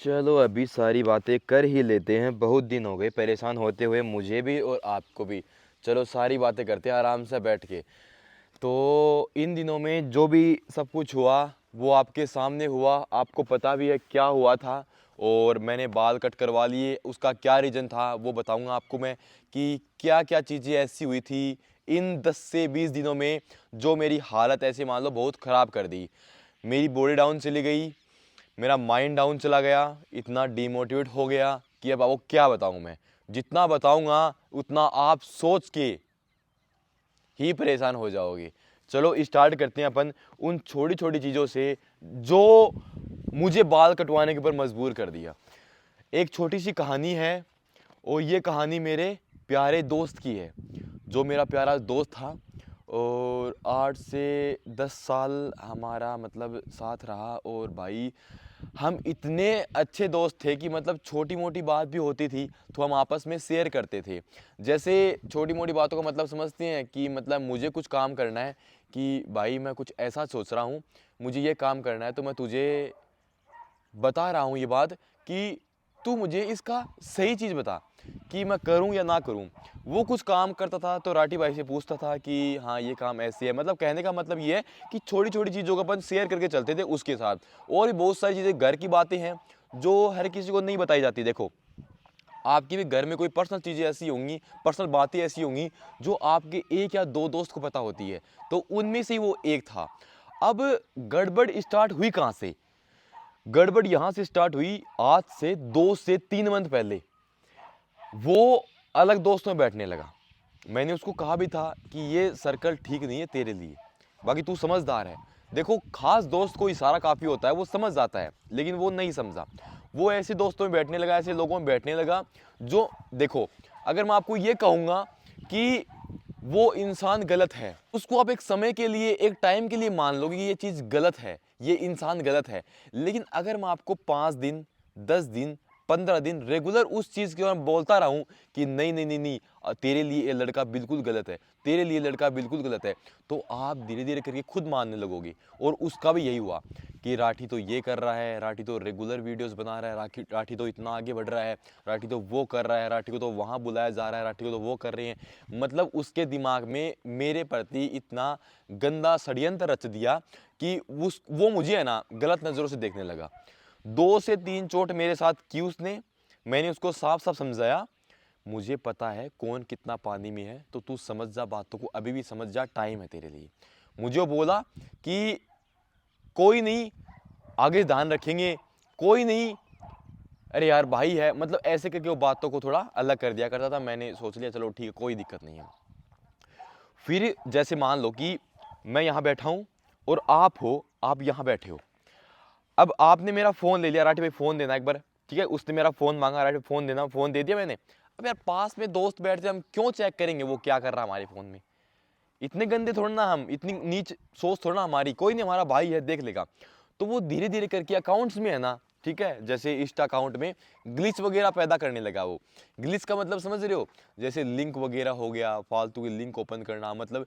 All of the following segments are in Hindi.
चलो अभी सारी बातें कर ही लेते हैं। बहुत दिन हो गए परेशान होते हुए, मुझे भी और आपको भी। चलो सारी बातें करते हैं आराम से बैठ के। तो इन दिनों में जो भी सब कुछ हुआ वो आपके सामने हुआ, आपको पता भी है क्या हुआ था। और मैंने बाल कट करवा लिए, उसका क्या रीज़न था वो बताऊंगा आपको मैं, कि क्या क्या चीज़ें ऐसी हुई थी इन 10 से 20 दिनों में जो मेरी हालत ऐसे मान लो बहुत ख़राब कर दी। मेरी बॉडी डाउन चली गई, मेरा माइंड डाउन चला गया, इतना डिमोटिवेट हो गया कि अब आपको क्या बताऊं मैं। जितना बताऊंगा उतना आप सोच के ही परेशान हो जाओगे। चलो स्टार्ट करते हैं अपन उन छोटी छोटी चीज़ों से जो मुझे बाल कटवाने के ऊपर मजबूर कर दिया। एक छोटी सी कहानी है और ये कहानी मेरे प्यारे दोस्त की है। जो मेरा प्यारा दोस्त था और 8 से 10 साल हमारा मतलब साथ रहा। और भाई हम इतने अच्छे दोस्त थे कि मतलब छोटी मोटी बात भी होती थी तो हम आपस में शेयर करते थे। जैसे छोटी मोटी बातों का मतलब समझते हैं कि मतलब मुझे कुछ काम करना है, कि भाई मैं कुछ ऐसा सोच रहा हूँ, मुझे ये काम करना है, तो मैं तुझे बता रहा हूँ ये बात कि तू मुझे इसका सही चीज़ बता कि मैं करूँ या ना करूँ। वो कुछ काम करता था तो राठी भाई से पूछता था कि हाँ ये काम ऐसे है। मतलब कहने का मतलब ये है कि छोटी छोटी चीज़ों को अपन शेयर करके चलते थे उसके साथ। और भी बहुत सारी चीज़ें घर की बातें हैं जो हर किसी को नहीं बताई जाती। देखो, आपके भी घर में कोई पर्सनल चीज़ें ऐसी होंगी, पर्सनल बातें ऐसी होंगी जो आपके एक या दो दोस्त को पता होती है, तो उनमें से ही वो एक था। अब गड़बड़ स्टार्ट हुई कहाँ से? गड़बड़ यहाँ से स्टार्ट हुई आज से 2 से 3 मंथ पहले। वो अलग दोस्तों में बैठने लगा। मैंने उसको कहा भी था कि ये सर्कल ठीक नहीं है तेरे लिए, बाकी तू समझदार है। देखो, खास दोस्त को इशारा काफ़ी होता है, वो समझ जाता है, लेकिन वो नहीं समझा। वो ऐसे दोस्तों में बैठने लगा, ऐसे लोगों में बैठने लगा जो, देखो, अगर मैं आपको ये कहूँगा कि वो इंसान गलत है, उसको आप एक समय के लिए, एक टाइम के लिए मान लो कि ये चीज़ गलत है, ये इंसान गलत है। लेकिन अगर मैं आपको 5 दिन, 10 दिन, 15 दिन रेगुलर उस चीज़ के बारे में बोलता रहूं कि नहीं नहीं नहीं नहीं, तेरे लिए ये लड़का बिल्कुल गलत है, तेरे लिए लड़का बिल्कुल गलत है, तो आप धीरे धीरे करके खुद मानने लगोगे। और उसका भी यही हुआ कि राठी तो ये कर रहा है, राठी तो रेगुलर वीडियोस बना रहा है, राठी तो इतना आगे बढ़ रहा है, राठी तो वो कर रहा है, राठी को तो वहाँ बुलाया जा रहा है, राठी को तो वो कर रहे हैं। मतलब उसके दिमाग में मेरे प्रति इतना गंदा षड्यंत्र रच दिया कि वो मुझे है ना गलत नज़रों से देखने लगा। 2 से 3 चोट मेरे साथ की उसने। मैंने उसको साफ साफ समझाया, मुझे पता है कौन कितना पानी में है, तो तू समझ जा बातों को, अभी भी समझ जा, टाइम है तेरे लिए। मुझे वो बोला कि कोई नहीं, आगे ध्यान रखेंगे, कोई नहीं, अरे यार भाई है, मतलब ऐसे करके वो बातों को थोड़ा अलग कर दिया करता था। मैंने सोच लिया चलो ठीक है, कोई दिक्कत नहीं है। फिर जैसे मान लो कि मैं यहाँ बैठा हूँ और आप हो, आप यहाँ बैठे हो। अब आपने मेरा फ़ोन ले लिया, राठी भाई फ़ोन देना एक बार, ठीक है, उसने मेरा फ़ोन मांगा, राठी फ़ोन देना, फ़ोन दे दिया मैंने। अब यार पास में दोस्त बैठते, हम क्यों चेक करेंगे वो क्या कर रहा है हमारे फ़ोन में? इतने गंदे थोड़ा ना हम, इतनी नीच सोच थोड़ा ना हमारी, कोई नहीं, हमारा भाई है, देख लेगा। तो वो धीरे धीरे करके अकाउंट्स में है ना, ठीक है, जैसे इंस्टा अकाउंट में ग्लिच वगैरह पैदा करने लगा वो। ग्लिच का मतलब समझ रहे हो? जैसे लिंक वगैरह हो गया, फालतू की लिंक ओपन करना, मतलब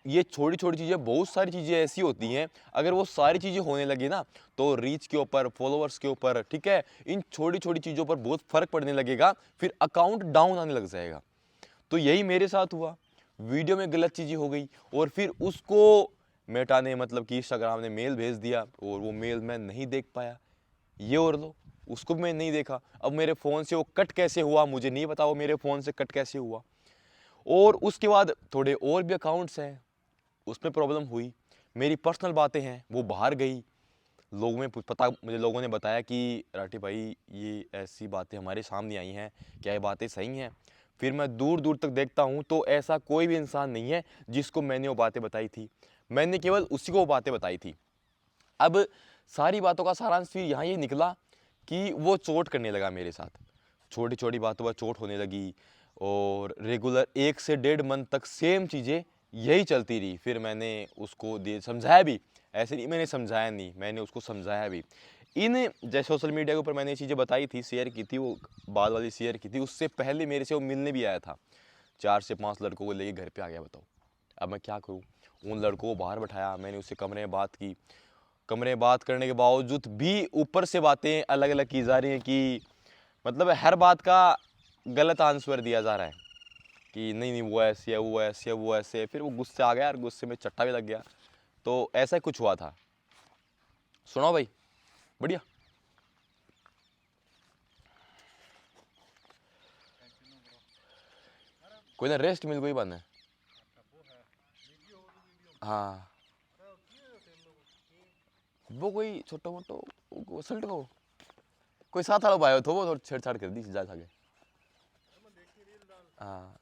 ये छोटी छोटी चीज़ें, बहुत सारी चीज़ें ऐसी होती हैं, अगर वो सारी चीज़ें होने लगी ना तो रीच के ऊपर, फॉलोअर्स के ऊपर, ठीक है, इन छोटी छोटी चीज़ों पर बहुत फर्क पड़ने लगेगा, फिर अकाउंट डाउन आने लग जाएगा। तो यही मेरे साथ हुआ, वीडियो में गलत चीज़ें हो गई और फिर उसको मेटा ने, मतलब कि इंस्टाग्राम ने मेल भेज दिया और वो मेल मैं नहीं देख पाया। ये और लो, उसको भी मैं नहीं देखा। अब मेरे फ़ोन से वो कट कैसे हुआ मुझे नहीं पता, वो मेरे फ़ोन से कट कैसे हुआ। और उसके बाद थोड़े और भी अकाउंट्स हैं, उसमें प्रॉब्लम हुई। मेरी पर्सनल बातें हैं वो बाहर गई, लोगों में पता, मुझे लोगों ने बताया कि राठी भाई ये ऐसी बातें हमारे सामने आई हैं, क्या ये बातें सही हैं? फिर मैं दूर दूर तक देखता हूँ तो ऐसा कोई भी इंसान नहीं है जिसको मैंने वो बातें बताई थी। मैंने केवल उसी को वो बातें बताई थी। अब सारी बातों का सारांश फिर यहाँ ये निकला कि वो चोट करने लगा मेरे साथ, छोटी छोटी बातों पर चोट होने लगी। और रेगुलर 1 से 1.5 मंथ तक सेम चीज़ें यही चलती रही। फिर मैंने उसको दे समझाया भी, ऐसे नहीं मैंने समझाया नहीं, मैंने उसको समझाया भी। इन जैसे सोशल मीडिया के ऊपर मैंने ये चीज़ें बताई थी, शेयर की थी, वो बात वाली शेयर की थी, उससे पहले मेरे से वो मिलने भी आया था। 4 से 5 लड़कों को लेके घर पे आ गया। बताओ अब मैं क्या करूँ? उन लड़कों को बाहर बैठाया, मैंने उससे कमरे में बात की। कमरे में बात करने के बावजूद भी ऊपर से बातें अलग अलग की जा रही हैं कि मतलब हर बात का गलत आंसर दिया जा रहा है कि नहीं नहीं वो ऐसी है, वो ऐसी है, वो ऐसे है। फिर वो गुस्से आ गया और गुस्से में चट्टा भी लग गया। तो ऐसा कुछ हुआ था। सुनाओ भाई, बढ़िया। कोई ना रेस्ट मिल कोई बात है। हाँ वो कोई छोटो मोटो सल्ट को कोई साथ वाला भाई हो, वो थोड़ा छेड़छाड़ कर दी जा सके। हाँ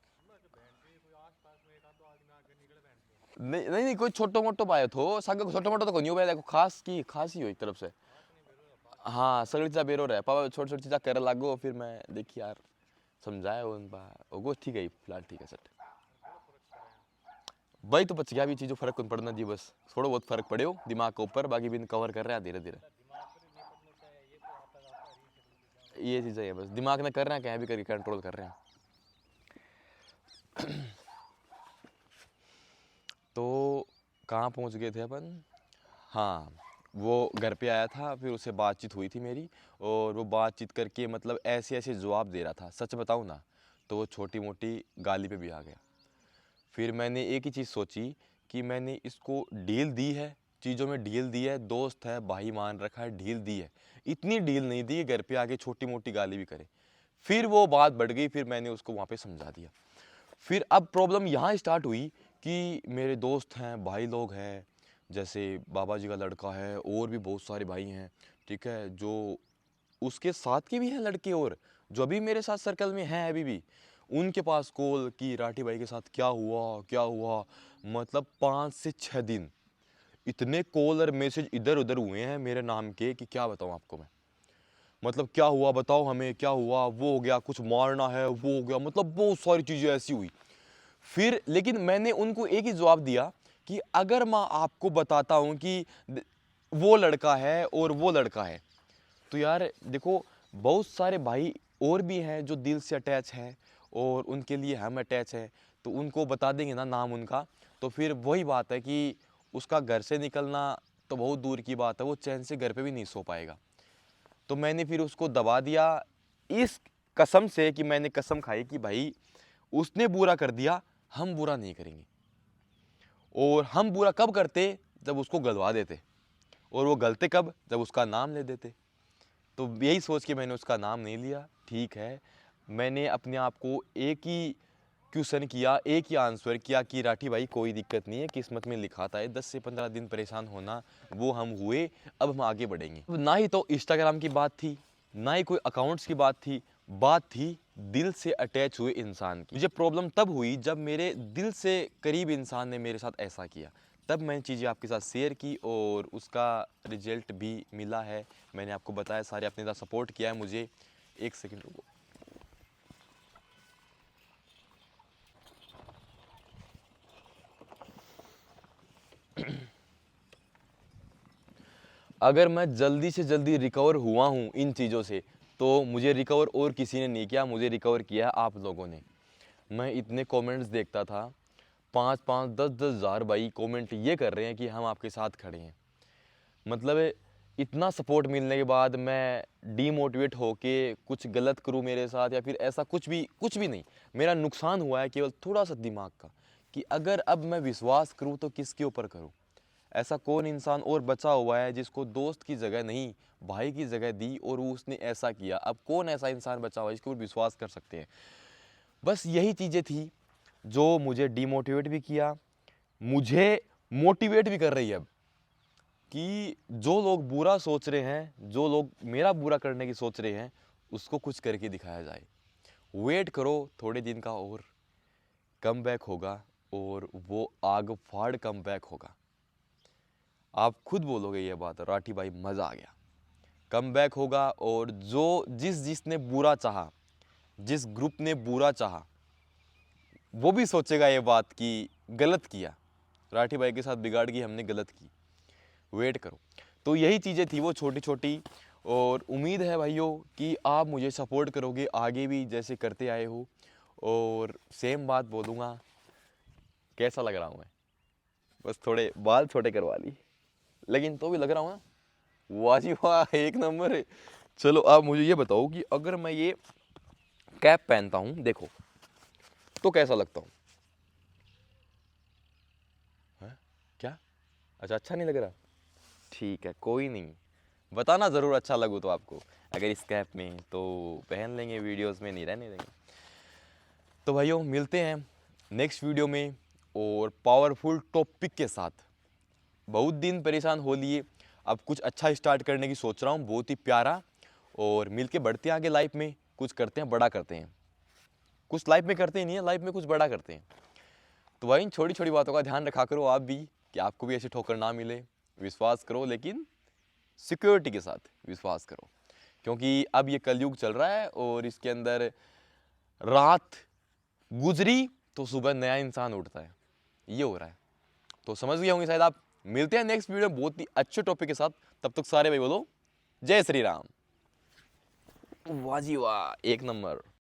नहीं नहीं नहीं, कोई छोटो मोटो भाई थो सागे छोटो मोटो तो कोई नहीं हो देखो, खास की खास ही हो एक तरफ से। हाँ सगड़ी चीज़ा बेरो रहा पापा, छोटी छोटी चीज़ा कर लागो। फिर मैं देखी यार समझाया उन बा ओगो ठीक है फिलहाल ठीक है सर भाई। तो बच गया भी चीज़ों फर्क कौन पड़ना जी, बस थोड़ा बहुत फर्क पड़े हो दिमाग के ऊपर, बाकी भी कवर कर रहे हैं धीरे धीरे। ये चीज़ें है बस दिमाग में कर रहे हैं, कहीं भी करके कंट्रोल कर रहे हैं। तो कहाँ पहुँच गए थे अपन। हाँ वो घर पे आया था, फिर उससे बातचीत हुई थी मेरी, और वो बातचीत करके मतलब ऐसे ऐसे जवाब दे रहा था। सच बताऊँ ना तो वो छोटी मोटी गाली पे भी आ गया। फिर मैंने एक ही चीज़ सोची कि मैंने इसको डील दी है, चीज़ों में डील दी है, दोस्त है, भाई मान रखा है, डील दी है। इतनी डील नहीं दी घर पे आके छोटी मोटी गाली भी करे। फिर वो बात बढ़ गई, फिर मैंने उसको वहाँ पे समझा दिया। फिर अब प्रॉब्लम यहाँ स्टार्ट हुई कि मेरे दोस्त हैं, भाई लोग हैं, जैसे बाबा जी का लड़का है, और भी बहुत सारे भाई हैं, ठीक है, जो उसके साथ के भी हैं लड़के, और जो अभी मेरे साथ सर्कल में हैं अभी भी, उनके पास कॉल कि राठी भाई के साथ क्या हुआ क्या हुआ। मतलब 5 से 6 दिन इतने कॉल और मैसेज इधर उधर हुए हैं मेरे नाम के कि क्या बताऊँ आपको मैं। मतलब क्या हुआ बताओ हमें, क्या हुआ, वो हो गया, कुछ मारना है, वो हो गया, मतलब बहुत सारी चीज़ें ऐसी हुई। फिर लेकिन मैंने उनको एक ही जवाब दिया कि अगर मैं आपको बताता हूँ कि वो लड़का है और वो लड़का है, तो यार देखो बहुत सारे भाई और भी हैं जो दिल से अटैच हैं, और उनके लिए हम अटैच हैं, तो उनको बता देंगे ना नाम उनका, तो फिर वही बात है कि उसका घर से निकलना तो बहुत दूर की बात है, वो चैन से घर पे भी नहीं सो पाएगा। तो मैंने फिर उसको दबा दिया इस कसम से कि मैंने कसम खाई कि भाई उसने बुरा कर दिया, हम बुरा नहीं करेंगे। और हम बुरा कब करते, जब उसको गलवा देते, और वो गलते कब, जब उसका नाम ले देते। तो यही सोच के मैंने उसका नाम नहीं लिया। ठीक है, मैंने अपने आप को एक ही क्वेश्चन किया, एक ही आंसर किया कि राठी भाई कोई दिक्कत नहीं है, किस्मत में लिखा था 10 से 15 दिन परेशान होना, वो हम हुए, अब हम आगे बढ़ेंगे। ना ही तो इंस्टाग्राम की बात थी, ना ही कोई अकाउंट्स की बात थी दिल से अटैच हुए इंसान की। मुझे प्रॉब्लम तब हुई जब मेरे दिल से करीब इंसान ने मेरे साथ ऐसा किया, तब मैंने चीज़ें आपके साथ शेयर की और उसका रिजल्ट भी मिला है। मैंने आपको बताया, सारे अपने साथ सपोर्ट किया है मुझे। एक सेकंड रुको। अगर मैं जल्दी से जल्दी रिकवर हुआ हूँ इन चीज़ों से, तो मुझे रिकवर और किसी ने नहीं किया, मुझे रिकवर किया आप लोगों ने। मैं इतने कमेंट्स देखता था, 5-5 10-10 हज़ार भाई कमेंट ये कर रहे हैं कि हम आपके साथ खड़े हैं। मतलब इतना सपोर्ट मिलने के बाद मैं डीमोटिवेट होके कुछ गलत करूं मेरे साथ, या फिर ऐसा कुछ भी नहीं। मेरा नुकसान हुआ है केवल थोड़ा सा दिमाग का, कि अगर अब मैं विश्वास करूं तो किसके ऊपर करूं। ऐसा कौन इंसान और बचा हुआ है जिसको दोस्त की जगह नहीं भाई की जगह दी और उसने ऐसा किया। अब कौन ऐसा इंसान बचा हुआ है जिसके ऊपर विश्वास कर सकते हैं। बस यही चीज़ें थी जो मुझे डीमोटिवेट भी किया, मुझे मोटिवेट भी कर रही है अब, कि जो लोग बुरा सोच रहे हैं, जो लोग मेरा बुरा करने की सोच रहे हैं, उसको कुछ करके दिखाया जाए। वेट करो थोड़े दिन का, और कम बैक होगा, और वो आग फाड़ कम बैक होगा। आप खुद बोलोगे ये बात, राठी भाई मज़ा आ गया, कम बैक होगा। और जो जिसने बुरा चाहा, जिस ग्रुप ने बुरा चाहा, वो भी सोचेगा ये बात कि गलत किया, राठी भाई के साथ बिगाड़ की हमने, गलत की। वेट करो। तो यही चीज़ें थी वो छोटी छोटी, और उम्मीद है भाइयों कि आप मुझे सपोर्ट करोगे आगे भी जैसे करते आए हो। और सेम बात बोलूँगा, कैसा लग रहा हूँ मैं, बस थोड़े बाल छोटे करवा ली, लेकिन तो भी लग रहा हूँ ना, वाह जी वाह, एक नंबर है। चलो आप मुझे ये बताओ कि अगर मैं ये कैप पहनता हूँ, देखो, तो कैसा लगता हूँ? हैं? क्या? अच्छा नहीं लग रहा? ठीक है, कोई नहीं, बताना ज़रूर अच्छा लगू तो आपको। अगर इस कैप में तो पहन लेंगे, वीडियोस में नहीं रहने देंगे। तो भाइयों मिलते हैं नेक्स्ट वीडियो में और पावरफुल टॉपिक के साथ। बहुत दिन परेशान हो लिए, अब कुछ अच्छा स्टार्ट करने की सोच रहा हूँ, बहुत ही प्यारा, और मिलके बढ़ते हैं आगे लाइफ में, कुछ करते हैं, बड़ा करते हैं। कुछ लाइफ में करते ही नहीं है, लाइफ में कुछ बड़ा करते हैं। तो भाई इन छोटी छोटी बातों का ध्यान रखा करो आप भी, कि आपको भी ऐसी ठोकर ना मिले। विश्वास करो, लेकिन सिक्योरिटी के साथ विश्वास करो, क्योंकि अब ये कलयुग चल रहा है और इसके अंदर रात गुजरी तो सुबह नया इंसान उठता है, ये हो रहा है। तो समझ गए होंगे शायद आप। मिलते हैं नेक्स्ट वीडियो में बहुत ही अच्छे टॉपिक के साथ। तब तक सारे भाई बोलो जय श्री राम। वाह जी वाह, एक नंबर।